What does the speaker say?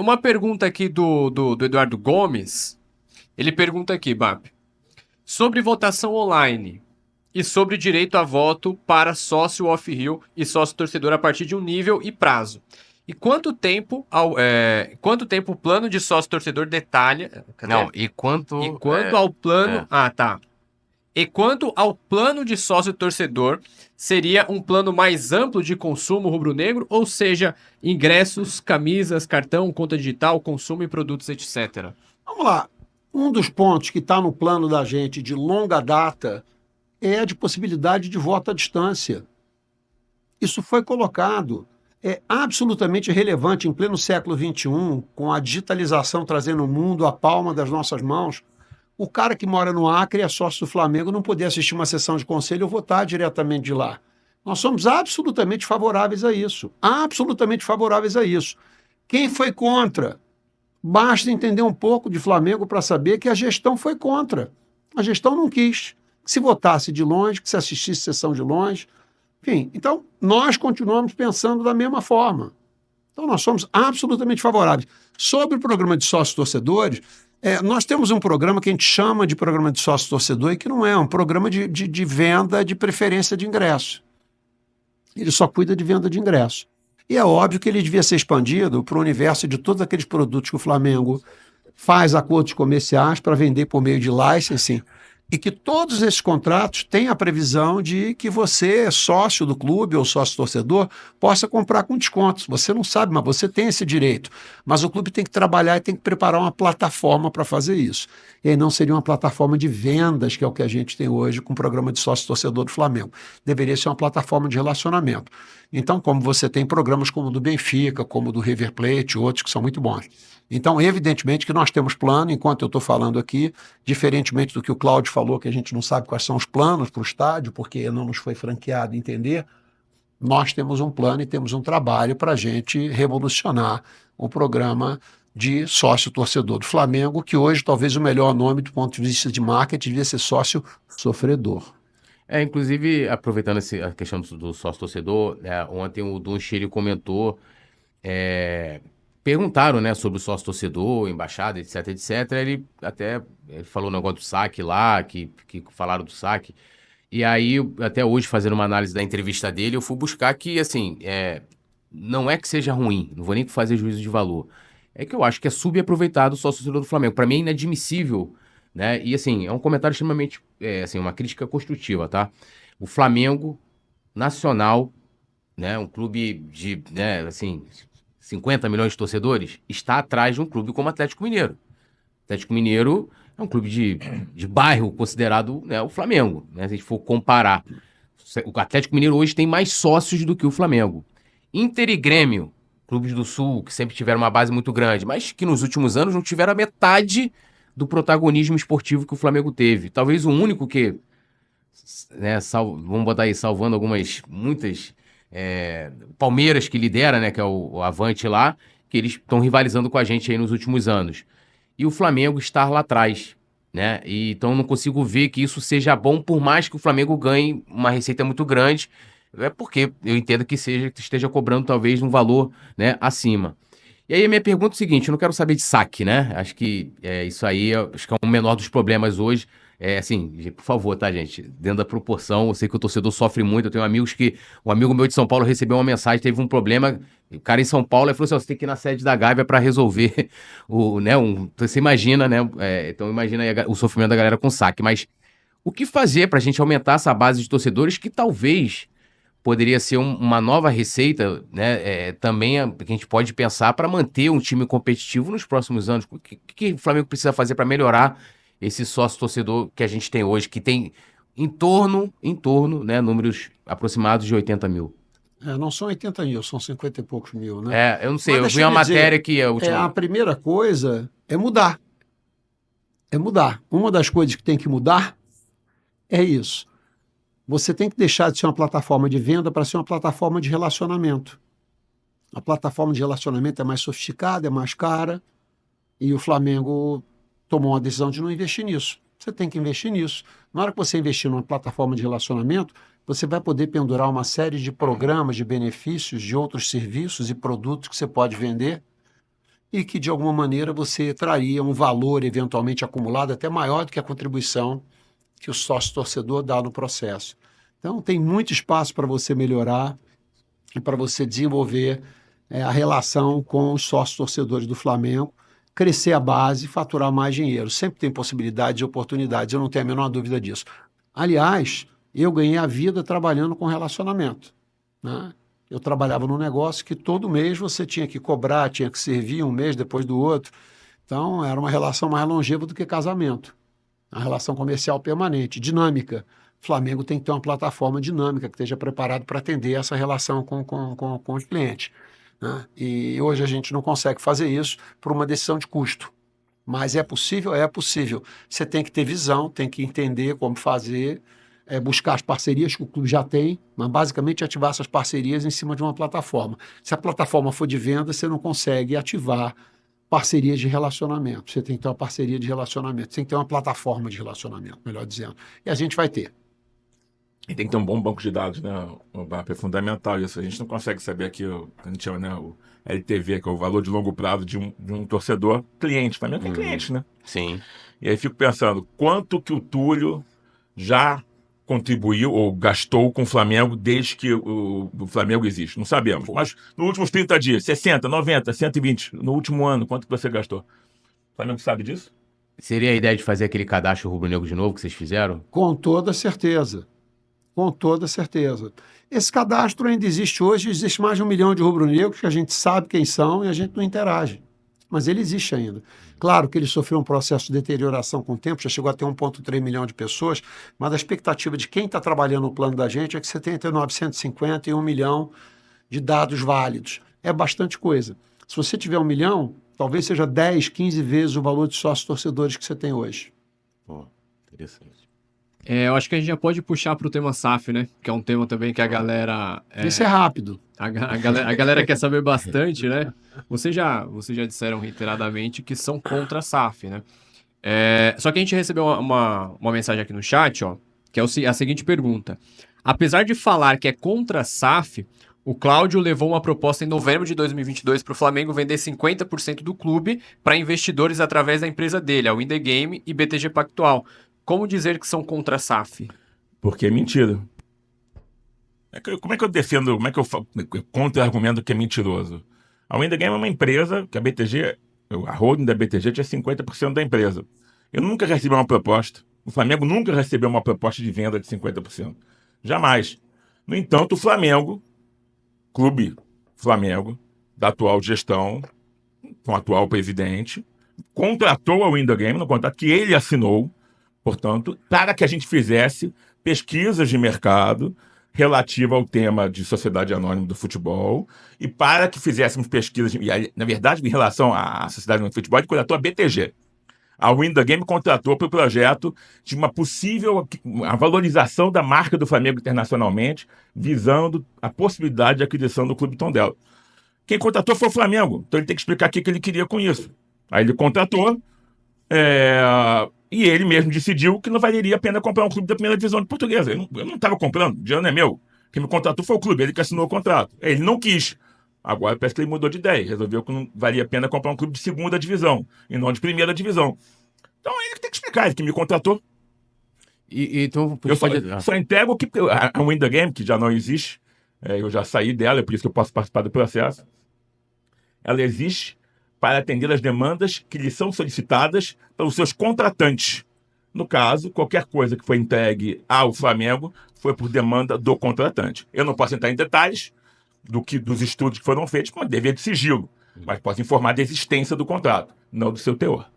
uma pergunta aqui do Eduardo Gomes. Ele pergunta aqui, Bap, sobre votação online e sobre direito a voto para sócio off-hill e sócio torcedor a partir de um nível e prazo. E quanto tempo o plano de sócio torcedor detalha? Cadê? Não, e quanto... E quanto ao plano... Ah, tá. E quanto ao plano de sócio torcedor, seria um plano mais amplo de consumo rubro-negro, ou seja, ingressos, camisas, cartão, conta digital, consumo e produtos, etc. Vamos lá. Um dos pontos que está no plano da gente de longa data é a de possibilidade de voto à distância. Isso foi colocado. É absolutamente relevante em pleno século XXI, com a digitalização trazendo o mundo à palma das nossas mãos. O cara que mora no Acre e é sócio do Flamengo não poder assistir uma sessão de conselho ou votar diretamente de lá. Nós somos absolutamente favoráveis a isso. Absolutamente favoráveis a isso. Quem foi contra? Basta entender um pouco de Flamengo para saber que a gestão foi contra. A gestão não quis que se votasse de longe, que se assistisse sessão de longe. Enfim, então nós continuamos pensando da mesma forma. Então nós somos absolutamente favoráveis. Sobre o programa de sócios-torcedores, nós temos um programa que a gente chama de programa de sócio-torcedor e que não é um programa de venda de preferência de ingresso. Ele só cuida de venda de ingresso. E é óbvio que ele devia ser expandido para o universo de todos aqueles produtos que o Flamengo faz acordos comerciais para vender por meio de licensing, e que todos esses contratos têm a previsão de que você, sócio do clube ou sócio-torcedor, possa comprar com descontos. Você não sabe, mas você tem esse direito. Mas o clube tem que trabalhar e tem que preparar uma plataforma para fazer isso. E aí não seria uma plataforma de vendas, que é o que a gente tem hoje com o programa de sócio-torcedor do Flamengo. Deveria ser uma plataforma de relacionamento. Então, como você tem programas como o do Benfica, como o do River Plate, outros que são muito bons. Então, evidentemente que nós temos plano, enquanto eu estou falando aqui, diferentemente do que o Cláudio falou, que a gente não sabe quais são os planos para o estádio, porque não nos foi franqueado entender, nós temos um plano e temos um trabalho para a gente revolucionar o programa de sócio-torcedor do Flamengo, que hoje talvez o melhor nome do ponto de vista de marketing devia ser sócio-sofredor. Inclusive, aproveitando a questão do sócio-torcedor, ontem o Dom Cheiro comentou, perguntaram, né, sobre o sócio-torcedor, embaixada, etc, etc. Ele falou o negócio do saque lá, que falaram do saque. E aí, até hoje, fazendo uma análise da entrevista dele, eu fui buscar que, assim, não é que seja ruim, não vou nem fazer juízo de valor. É que eu acho que é subaproveitado o sócio-torcedor do Flamengo. Para mim é inadmissível, né? E, assim, é um comentário extremamente, assim, uma crítica construtiva, tá? O Flamengo Nacional, né, um clube de, né, assim, 50 milhões de torcedores, está atrás de um clube como o Atlético Mineiro. O Atlético Mineiro é um clube de bairro considerado, né, o Flamengo, né, se a gente for comparar. O Atlético Mineiro hoje tem mais sócios do que o Flamengo. Inter e Grêmio, clubes do Sul, que sempre tiveram uma base muito grande, mas que nos últimos anos não tiveram a metade do protagonismo esportivo que o Flamengo teve. Talvez o único que, né, vamos botar aí, salvando muitas... Palmeiras, que lidera, né, que é o Avante lá, que eles estão rivalizando com a gente aí nos últimos anos. E o Flamengo está lá atrás, né? E então eu não consigo ver que isso seja bom, por mais que o Flamengo ganhe uma receita muito grande, porque eu entendo que esteja cobrando talvez um valor, né, acima. E aí a minha pergunta é o seguinte, eu não quero saber de saque, né? Acho que isso aí acho que é o menor dos problemas hoje. Assim, por favor, tá, gente? Dentro da proporção, eu sei que o torcedor sofre muito. Eu tenho amigos um amigo meu de São Paulo recebeu uma mensagem, teve um problema, o cara em São Paulo, ele falou assim: você tem que ir na sede da Gávea para resolver você imagina, né? Então imagina aí o sofrimento da galera com saque. Mas o que fazer pra gente aumentar essa base de torcedores que talvez poderia ser uma nova receita, né? Também que a gente pode pensar para manter um time competitivo nos próximos anos. O que o Flamengo precisa fazer para melhorar esse sócio-torcedor que a gente tem hoje, que tem em torno, né, números aproximados de 80 mil? Não são 80 mil, são 50 e poucos mil, né? Eu não sei, eu vi uma matéria que a primeira coisa é mudar. É mudar. Uma das coisas que tem que mudar é isso. Você tem que deixar de ser uma plataforma de venda para ser uma plataforma de relacionamento. A plataforma de relacionamento é mais sofisticada, é mais cara, e o Flamengo tomou uma decisão de não investir nisso. Você tem que investir nisso. Na hora que você investir numa plataforma de relacionamento, você vai poder pendurar uma série de programas, de benefícios, de outros serviços e produtos que você pode vender, e que, de alguma maneira, você traria um valor eventualmente acumulado até maior do que a contribuição que o sócio-torcedor dá no processo. Então, tem muito espaço para você melhorar e para você desenvolver a relação com os sócios-torcedores do Flamengo, crescer a base e faturar mais dinheiro. Sempre tem possibilidades e oportunidades, eu não tenho a menor dúvida disso. Aliás, eu ganhei a vida trabalhando com relacionamento, né? Eu trabalhava num negócio que todo mês você tinha que cobrar, tinha que servir um mês depois do outro. Então, era uma relação mais longeva do que casamento. A relação comercial permanente, dinâmica. O Flamengo tem que ter uma plataforma dinâmica que esteja preparado para atender essa relação com os clientes, né? E hoje a gente não consegue fazer isso por uma decisão de custo. Mas é possível? É possível. Você tem que ter visão, tem que entender como fazer, buscar as parcerias que o clube já tem, mas basicamente ativar essas parcerias em cima de uma plataforma. Se a plataforma for de venda, você não consegue ativar parcerias de relacionamento. Você tem que ter uma parceria de relacionamento, você tem que ter uma plataforma de relacionamento, melhor dizendo. E a gente vai ter. E tem que ter um bom banco de dados, né? O BAP é fundamental isso. A gente não consegue saber aqui, a gente chama, né, o LTV, que é o valor de longo prazo de um torcedor cliente. Flamengo tem cliente, né? Sim. E aí fico pensando, quanto que o Túlio já contribuiu ou gastou com o Flamengo desde que o Flamengo existe? Não sabemos. Mas nos últimos 30 dias, 60, 90, 120, no último ano, quanto que você gastou? O Flamengo sabe disso? Seria a ideia de fazer aquele cadastro rubro-negro de novo que vocês fizeram? Com toda certeza. Com toda certeza. Esse cadastro ainda existe hoje, existe mais de 1 milhão de rubro-negros que a gente sabe quem são e a gente não interage. Mas ele existe ainda. Claro que ele sofreu um processo de deterioração com o tempo, já chegou a ter 1,3 milhão de pessoas, mas a expectativa de quem está trabalhando no plano da gente é que você tenha entre 950 e 1 milhão de dados válidos. É bastante coisa. Se você tiver 1 milhão, talvez seja 10, 15 vezes o valor de sócios torcedores que você tem hoje. Pô, interessante. Eu acho que a gente já pode puxar para o tema SAF, né? Que é um tema também que a galera... Isso é rápido. A galera quer saber bastante, né? Vocês já disseram reiteradamente que são contra a SAF, né? Só que a gente recebeu uma mensagem aqui no chat, ó, que é a seguinte pergunta. Apesar de falar que é contra a SAF, o Cláudio levou uma proposta em novembro de 2022 para o Flamengo vender 50% do clube para investidores através da empresa dele, a Win The Game e BTG Pactual. Como dizer que são contra a SAF? Porque é mentira. Como é que eu defendo, como é que eu contra-argumento que é mentiroso? A Win The Game é uma empresa que a BTG, a holding da BTG tinha 50% da empresa. Eu nunca recebi uma proposta. O Flamengo nunca recebeu uma proposta de venda de 50%. Jamais. No entanto, o Flamengo, Clube Flamengo, da atual gestão, com o atual presidente, contratou a Win The Game, no contrato que ele assinou, portanto, para que a gente fizesse pesquisas de mercado relativa ao tema de sociedade anônima do futebol e para que fizéssemos pesquisas, na verdade, em relação à sociedade anônima do futebol, ele contratou a BTG. A Win The Game contratou para o projeto de uma possível a valorização da marca do Flamengo internacionalmente, visando a possibilidade de aquisição do Clube Tondela. Quem contratou foi o Flamengo, então ele tem que explicar o que ele queria com isso. Aí ele contratou, e ele mesmo decidiu que não valeria a pena comprar um clube da primeira divisão de portuguesa. Eu não estava comprando, o dinheiro não é meu. Quem me contratou foi o clube, ele que assinou o contrato. Ele não quis. Agora parece que ele mudou de ideia, resolveu que não valia a pena comprar um clube de segunda divisão e não de primeira divisão. Então ele que tem que explicar, ele que me contratou. Então, eu só entrego que a Win The Game, que já não existe, eu já saí dela, é por isso que eu posso participar do processo. Ela existe para atender as demandas que lhe são solicitadas pelos seus contratantes. No caso, qualquer coisa que foi entregue ao Flamengo foi por demanda do contratante. Eu não posso entrar em detalhes dos estudos que foram feitos, com dever de sigilo, mas posso informar da existência do contrato, não do seu teor.